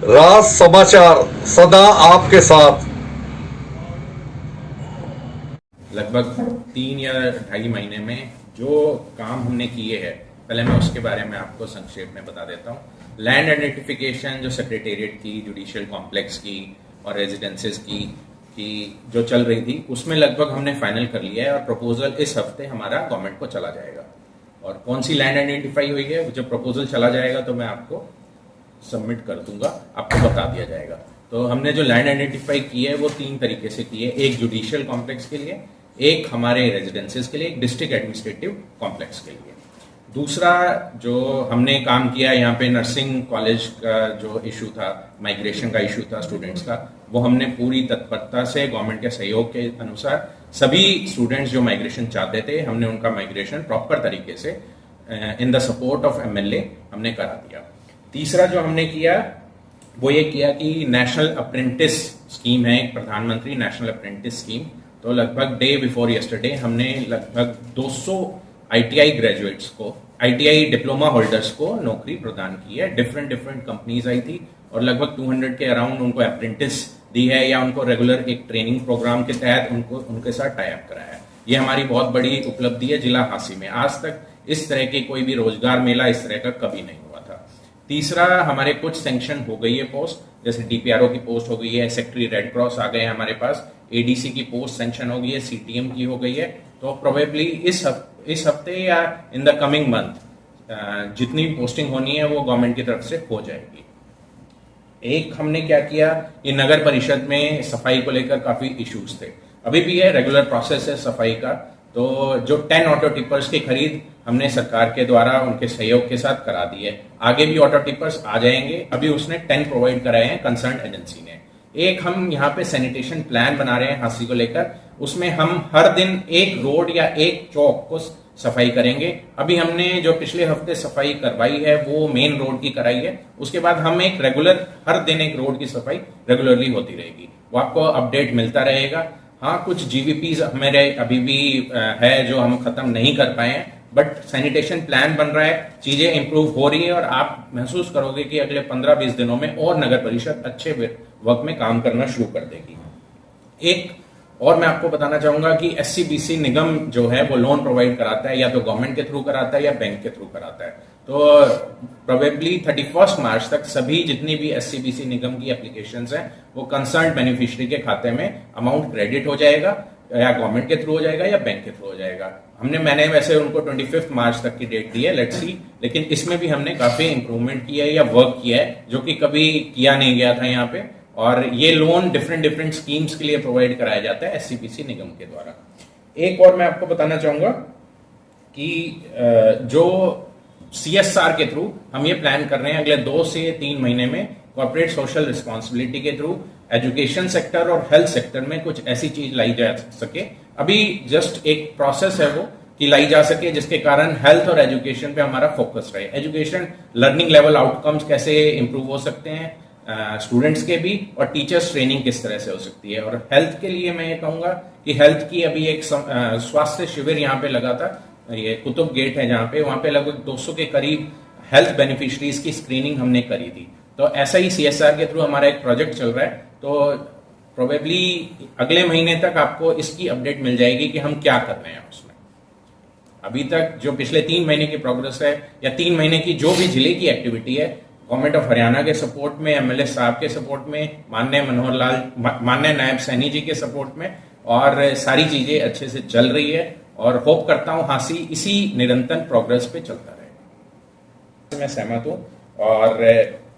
राज समाचार सदा आपके साथ। लगभग 3 या ढाई महीने में जो काम हमने किए हैं, पहले मैं उसके बारे में आपको संक्षेप में बता देता हूँ। लैंड आइडेंटिफिकेशन जो सेक्रेटेरिएट की, जुडिशियल कॉम्प्लेक्स की और रेजिडेंसेस की जो चल रही थी, उसमें लगभग हमने फाइनल कर लिया है और प्रपोजल इस हफ्ते हमारा गवर्नमेंट को चला जाएगा। और कौन सी लैंड आइडेंटिफाई हुई है, जब प्रपोजल चला जाएगा तो मैं आपको सबमिट कर दूंगा, आपको बता दिया जाएगा। तो हमने जो लैंड आइडेंटिफाई की है वो 3 तरीके से की है। एक जुडिशियल कॉम्प्लेक्स के लिए, एक हमारे रेजिडेंसेस के लिए, एक डिस्ट्रिक्ट एडमिनिस्ट्रेटिव कॉम्प्लेक्स के लिए। दूसरा जो हमने काम किया, यहाँ पे नर्सिंग कॉलेज का जो इशू था, माइग्रेशन का इशू था स्टूडेंट्स का, वो हमने पूरी तत्परता से गवर्नमेंट के सहयोग के अनुसार सभी स्टूडेंट्स जो माइग्रेशन चाहते थे, हमने उनका माइग्रेशन प्रॉपर तरीके से in the support of MLA हमने करा दिया। तीसरा जो हमने किया वो ये किया कि नेशनल अप्रेंटिस स्कीम है, एक प्रधानमंत्री नेशनल अप्रेंटिस स्कीम। तो लगभग डे बिफोर यस्टरडे हमने लगभग 200 आईटीआई ग्रेजुएट्स को, आईटीआई डिप्लोमा होल्डर्स को नौकरी प्रदान की है। डिफरेंट कंपनीज आई थी और लगभग 200 के अराउंड उनको अप्रेंटिस दी है या उनको रेगुलर एक ट्रेनिंग प्रोग्राम के तहत उनके साथ टाई अप कराया है। ये हमारी बहुत बड़ी उपलब्धि है जिला हांसी में। आज तक इस तरह के कोई भी रोजगार मेला इस तरह का कभी नहीं हुआ था। तीसरा, हमारे कुछ सैंक्शन हो गई है पोस्ट, जैसे डीपीआरओ की पोस्ट हो गई है, सेक्रेटरी रेड क्रॉस आ गए हैं हमारे पास, एडीसी की पोस्ट सैंक्शन हो गई है, सीटीएम की हो गई है। तो प्रोबेबली इस हफ्ते या इन द कमिंग मंथ जितनी पोस्टिंग होनी है वो गवर्नमेंट की तरफ से हो जाएगी। एक हमने क्या किया कि नगर परिषद में सफाई को लेकर काफी इश्यूज थे, अभी भी है, रेगुलर प्रोसेस है सफाई का। तो जो 10 ऑटो टिपर्स की खरीद हमने सरकार के द्वारा उनके सहयोग के साथ करा दी है। आगे भी ऑटो टिपर्स आ जाएंगे, अभी उसने 10 प्रोवाइड कराए हैं कंसर्न एजेंसी ने। एक हम यहाँ पे सैनिटेशन प्लान बना रहे हैं हांसी को लेकर, उसमें हम हर दिन एक रोड या एक चौक को सफाई करेंगे। अभी हमने जो पिछले हफ्ते सफाई करवाई है वो मेन रोड की कराई है, उसके बाद हम एक रेगुलर हर दिन एक रोड की सफाई रेगुलरली होती रहेगी, वो आपको अपडेट मिलता रहेगा। हाँ, कुछ जीवीपीज हमारे अभी भी है जो हम खत्म नहीं कर पाए हैं, बट सैनिटेशन प्लान बन रहा है, चीजें इंप्रूव हो रही है और आप महसूस करोगे कि अगले 15-20 दिनों में और नगर परिषद अच्छे वर्क में काम करना शुरू कर देगी। एक और मैं आपको बताना चाहूंगा कि एससीबीसी निगम जो है वो लोन प्रोवाइड कराता है, या तो गवर्नमेंट के थ्रू कराता है या बैंक के थ्रू कराता है। तो प्रोबेबली 31 मार्च तक सभी जितनी भी एससीबीसी निगम की एप्लीकेशंस हैं वो कंसर्न बेनिफिशियरी के खाते में अमाउंट क्रेडिट हो जाएगा, या गवर्नमेंट के थ्रू हो जाएगा या बैंक के थ्रू हो जाएगा। मैंने वैसे उनको 25 मार्च तक की डेट दी है, लेट्स सी, लेकिन इसमें भी हमने काफी इंप्रूवमेंट किया है या वर्क किया है जो कि कभी किया नहीं गया था यहाँ पे। और ये लोन डिफरेंट स्कीम्स के लिए प्रोवाइड कराया जाता है एससीबीसी निगम के द्वारा। एक और मैं आपको बताना चाहूंगा कि जो सीएसआर के थ्रू हम ये प्लान कर रहे हैं अगले 2 से 3 महीने में, कॉर्पोरेट सोशल रिस्पॉन्सिबिलिटी के थ्रू एजुकेशन सेक्टर और हेल्थ सेक्टर में कुछ ऐसी चीज लाई जा सके। अभी जस्ट एक प्रोसेस है वो कि लाई जा सके जिसके कारण हेल्थ और एजुकेशन पे हमारा फोकस रहे। एजुकेशन लर्निंग लेवल आउटकम्स कैसे इंप्रूव हो सकते हैं स्टूडेंट्स के भी, और टीचर्स ट्रेनिंग किस तरह से हो सकती है। और हेल्थ के लिए मैं ये कहूंगा कि हेल्थ की अभी एक स्वास्थ्य शिविर यहाँ पे लगा था, ये कुतुब गेट है जहाँ पे, वहां पे लगभग 200 के करीब हेल्थ बेनिफिशरीज की स्क्रीनिंग हमने करी थी। तो ऐसा ही सीएसआर के थ्रू हमारा एक प्रोजेक्ट चल रहा है, तो प्रोबेबली अगले महीने तक आपको इसकी अपडेट मिल जाएगी कि हम क्या कर रहे हैं उसमें। अभी तक जो पिछले 3 महीने की प्रोग्रेस है या 3 महीने की जो भी जिले की एक्टिविटी है, गवर्नमेंट ऑफ हरियाणा के सपोर्ट में, एमएलए साहब के सपोर्ट में, माननीय नायब सैनी जी के सपोर्ट में, और सारी चीजें अच्छे से चल रही है। और होप करता हूं हांसी इसी निरंतर प्रोग्रेस पे चलता रहेगा। मैं सहमत हूं। और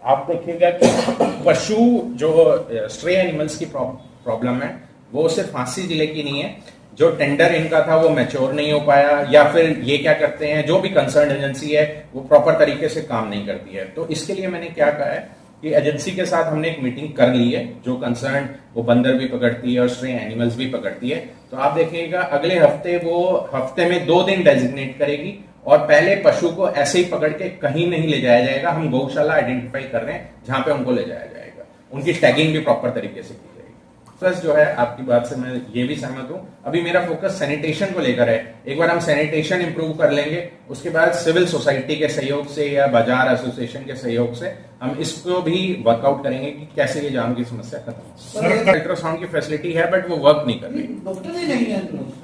आप देखिएगा कि पशु जो स्ट्रे एनिमल्स की प्रॉब्लम है वो सिर्फ हांसी जिले की नहीं है। जो टेंडर इनका था वो मैच्योर नहीं हो पाया, या फिर ये क्या करते हैं, जो भी कंसर्न एजेंसी है वो प्रॉपर तरीके से काम नहीं करती है। तो इसके लिए मैंने क्या कहा है कि एजेंसी के साथ हमने एक मीटिंग कर ली है, जो कंसर्न वो बंदर भी पकड़ती है और स्ट्रे एनिमल्स भी पकड़ती है। तो आप देखिएगा अगले हफ्ते वो हफ्ते में 2 दिन डेजिग्नेट करेगी, और पहले पशु को ऐसे ही पकड़ के कहीं नहीं ले जाया जाएगा। हम गौशाला आइडेंटिफाई कर रहे हैं जहां पे उनको ले जाया जाएगा, उनकी टैगिंग भी प्रॉपर तरीके से की जाएगी। प्लस जो है आपकी बात से मैं ये भी सहमत हूँ, अभी मेरा फोकस सैनिटेशन को लेकर है। एक बार हम सैनिटेशन इंप्रूव कर लेंगे, उसके बाद सिविल सोसाइटी के सहयोग से या बाजार एसोसिएशन के सहयोग से हम इसको भी वर्कआउट करेंगे कि कैसे ये जाम की समस्या खत्म हो। अल्ट्रासाउंड की फैसिलिटी है बट वो वर्क नहीं कर रही, डॉक्टर ही नहीं है।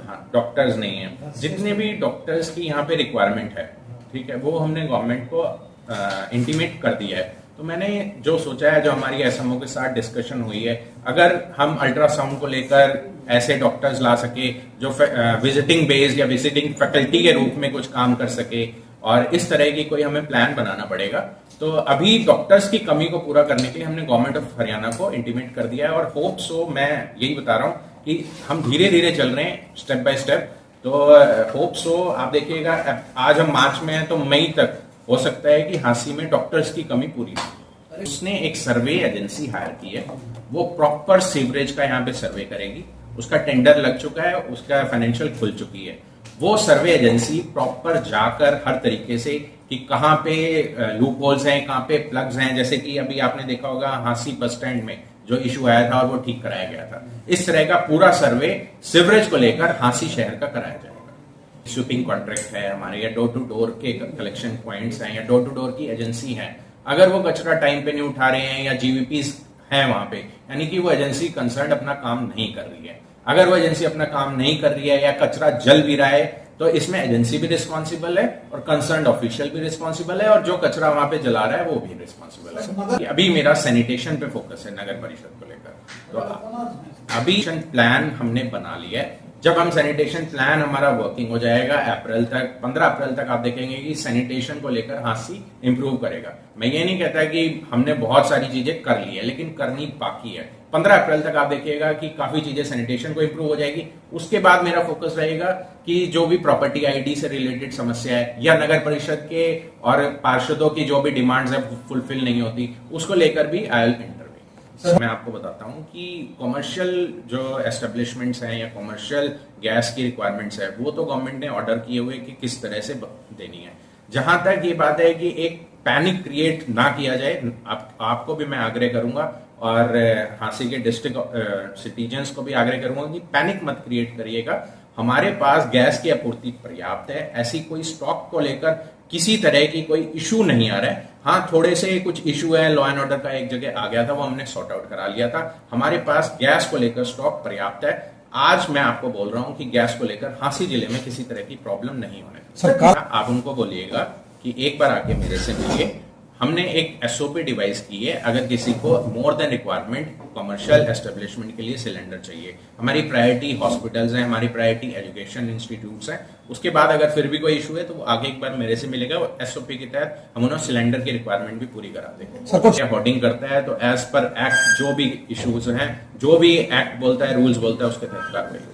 हाँ, डॉक्टर्स नहीं है। जितने भी डॉक्टर्स की यहाँ पे रिक्वायरमेंट है, ठीक है, वो हमने गवर्नमेंट को इंटीमेट कर दिया है। तो मैंने जो सोचा है, जो हमारी एसएमओ के साथ डिस्कशन हुई है, अगर हम अल्ट्रासाउंड को लेकर ऐसे डॉक्टर्स ला सके जो विजिटिंग बेस्ड या विजिटिंग फैकल्टी के रूप में कुछ काम कर सके, और इस तरह की कोई हमें प्लान बनाना पड़ेगा। तो अभी डॉक्टर्स की कमी को पूरा करने के लिए हमने गवर्नमेंट ऑफ हरियाणा को इंटीमेट कर दिया है, और होप सो, मैं यही बता रहा हूँ कि हम धीरे धीरे चल रहे हैं, स्टेप बाय स्टेप। तो होप सो आप देखिएगा, आज हम मार्च में हैं तो मई तक हो सकता है कि हांसी में डॉक्टर्स की कमी पूरी हो। उसने एक सर्वे एजेंसी हायर की है, वो प्रॉपर सीवरेज का यहाँ पे सर्वे करेगी। उसका टेंडर लग चुका है, उसका फाइनेंशियल खुल चुकी है। वो सर्वे एजेंसी प्रॉपर जाकर हर तरीके से कि कहाँ पे लूप होल्स हैं, कहाँ पे प्लग्स हैं, जैसे कि अभी आपने देखा होगा हांसी बस स्टैंड में जो इशू आया था और वो ठीक कराया गया था। इस तरह का पूरा सर्वे सीवरेज को लेकर हांसी शहर का कराया जाएगा। स्वीपिंग कॉन्ट्रैक्ट है हमारे, या डोर टू डोर के कलेक्शन पॉइंट्स हैं, या डोर टू डोर की एजेंसी है, अगर वो कचरा टाइम पे नहीं उठा रहे हैं या जीवीपीस है वहां पे, यानी कि वो एजेंसी कंसर्न अपना काम नहीं कर रही है। अगर वो एजेंसी अपना काम नहीं कर रही है या कचरा जल भी रहा है, तो इसमें एजेंसी भी रिस्पॉन्सिबल है और कंसर्न ऑफिशियल भी रिस्पॉन्सिबल है, और जो कचरा वहां पे जला रहा है वो भी रिस्पॉन्सिबल है। अभी मेरा सैनिटेशन पे फोकस है नगर परिषद को लेकर। तो अभी प्लान हमने बना लिया है। जब हम सैनिटेशन प्लान हमारा वर्किंग हो जाएगा अप्रैल तक, 15 अप्रैल तक, आप देखेंगे कि सैनिटेशन को लेकर हांसी इंप्रूव करेगा। मैं ये नहीं कहता कि हमने बहुत सारी चीजें कर ली है, लेकिन करनी बाकी है। 15 अप्रैल तक आप देखिएगा कि काफी चीजें सैनिटेशन को इंप्रूव हो जाएगी। उसके बाद मेरा फोकस रहेगा कि जो भी प्रॉपर्टी आईडी से रिलेटेड समस्या है या नगर परिषद के और पार्षदों की जो भी डिमांड्स है फुलफिल नहीं होती, उसको लेकर भी आई विल इंटरवीन। मैं आपको बताता हूं कि कॉमर्शियल जो एस्टेब्लिशमेंट्स हैं या कॉमर्शियल गैस की रिक्वायरमेंट्स है, वो तो गवर्नमेंट ने ऑर्डर किए हुए कि किस तरह से देनी है। जहां तक ये बात है कि एक पैनिक क्रिएट ना किया जाए, आपको भी मैं आग्रह करूंगा और हांसी के डिस्ट्रिक्ट सिटीजन्स को भी आग्रह करूंगा कि पैनिक मत क्रिएट करिएगा। हमारे पास गैस की आपूर्ति पर्याप्त है, ऐसी कोई स्टॉक को लेकर किसी तरह की कोई इशू नहीं आ रहा है। हाँ, थोड़े से कुछ इशू है, लॉ एंड ऑर्डर का एक जगह आ गया था, वो हमने सॉर्ट आउट करा लिया था। हमारे पास गैस को लेकर स्टॉक पर्याप्त है। आज मैं आपको बोल रहा हूं कि गैस को लेकर हांसी जिले में किसी तरह की प्रॉब्लम नहीं होने। आप उनको बोलिएगा कि एक बार आके मेरे से मिलिए। हमने एक एसओपी डिवाइस की है, अगर किसी को more than requirement commercial establishment के लिए सिलेंडर चाहिए। हमारी प्रायोरिटी हॉस्पिटल्स हैं, हमारी प्रायोरिटी एजुकेशन इंस्टीट्यूट्स हैं। उसके बाद अगर फिर भी कोई इशू है तो वो आगे एक बार मेरे से मिलेगा। एसओपी के तहत हम उन्हें सिलेंडर की रिक्वायरमेंट भी पूरी करा देंगे। होर्डिंग करता है तो एज पर एक्ट जो भी इशूज हैं, जो भी एक्ट बोलता है, रूल्स बोलता है, उसके तहत कार्रवाई।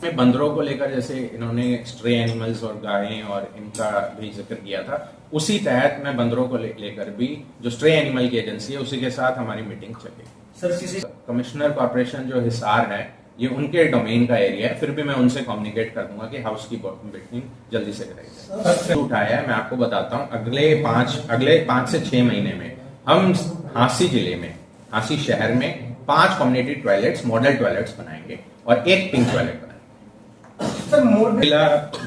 में बंदरों को लेकर जैसे इन्होंने स्ट्रे एनिमल्स और गायें और इनका भी जिक्र किया था, उसी तहत मैं बंदरों को लेकर भी जो स्ट्रे एनिमल की एजेंसी है उसी के साथ हमारी मीटिंग चली। सर किसी कमिश्नर कॉर्पोरेशन जो हिसार है, ये उनके डोमेन का एरिया है, फिर भी मैं उनसे कम्युनिकेट कर दूंगा कि हाउस की मीटिंग जल्दी से कराई। उठाया है, मैं आपको बताता हूँ, अगले 5 से 6 महीने में हम हांसी जिले में, हांसी शहर में 5 कम्युनिटी टॉयलेट्स, मॉडल टॉयलेट्स बनाएंगे और 1 पिंक टॉयलेट बनाएंगे।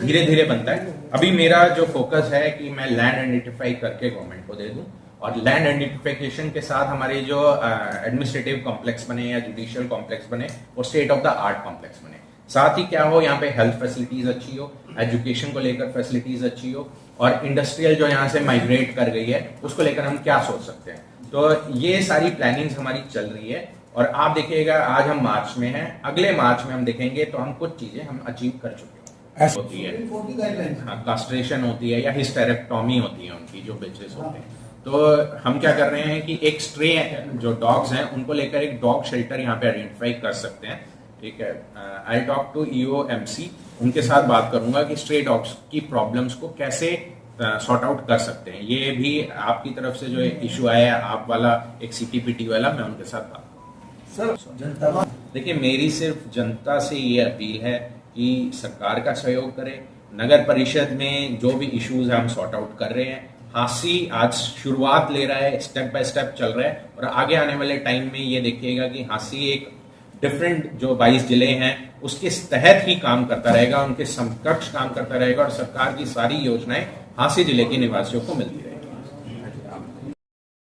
धीरे धीरे बनता है। अभी मेरा जो फोकस है कि मैं लैंड आइडेंटिफाई करके गवर्नमेंट को दे दूं, और लैंड आइडेंटिफिकेशन के साथ हमारे जो एडमिनिस्ट्रेटिव कॉम्प्लेक्स बने या जुडिशियल कॉम्प्लेक्स बने, वो state of the art complex बने। साथ ही क्या हो, यहाँ पे हेल्थ फैसिलिटीज अच्छी हो, एजुकेशन को लेकर फैसिलिटीज अच्छी हो, और इंडस्ट्रियल जो यहाँ से माइग्रेट कर गई है उसको लेकर हम क्या सोच सकते हैं। तो ये सारी प्लानिंग हमारी चल रही है। और आप देखिएगा, आज हम मार्च में हैं, अगले मार्च में हम देखेंगे तो हम कुछ चीजें हम अचीव कर चुके हैं। होती है, हाँ, कास्ट्रेशन होती है या हिस्टेरेक्टोमी होती है उनकी, जो बिचेस होते हैं। तो हम क्या कर रहे हैं कि एक स्ट्रे जो डॉग्स हैं उनको लेकर एक डॉग शेल्टर यहाँ पे आइडेंटिफाई कर सकते हैं। ठीक है, आई टॉक टू EOMC, उनके साथ बात करूंगा कि स्ट्रे डॉग्स की प्रॉब्लम्स को कैसे सॉर्ट आउट कर सकते हैं। ये भी आपकी तरफ से जो इशू आया है, आप वाला एक CTPT वाला, मैं उनके साथ बात। जनता देखिए, मेरी सिर्फ जनता से ये अपील है कि सरकार का सहयोग करें। नगर परिषद में जो भी इश्यूज है हम सॉर्ट आउट कर रहे हैं। हांसी आज शुरुआत ले रहा है, स्टेप बाय स्टेप चल रहा है, और आगे आने वाले टाइम में ये देखिएगा कि हांसी एक डिफरेंट जो 22 जिले हैं उसके तहत ही काम करता रहेगा, उनके समकक्ष काम करता रहेगा और सरकार की सारी योजनाएं हांसी जिले के निवासियों को मिलती रहेगी।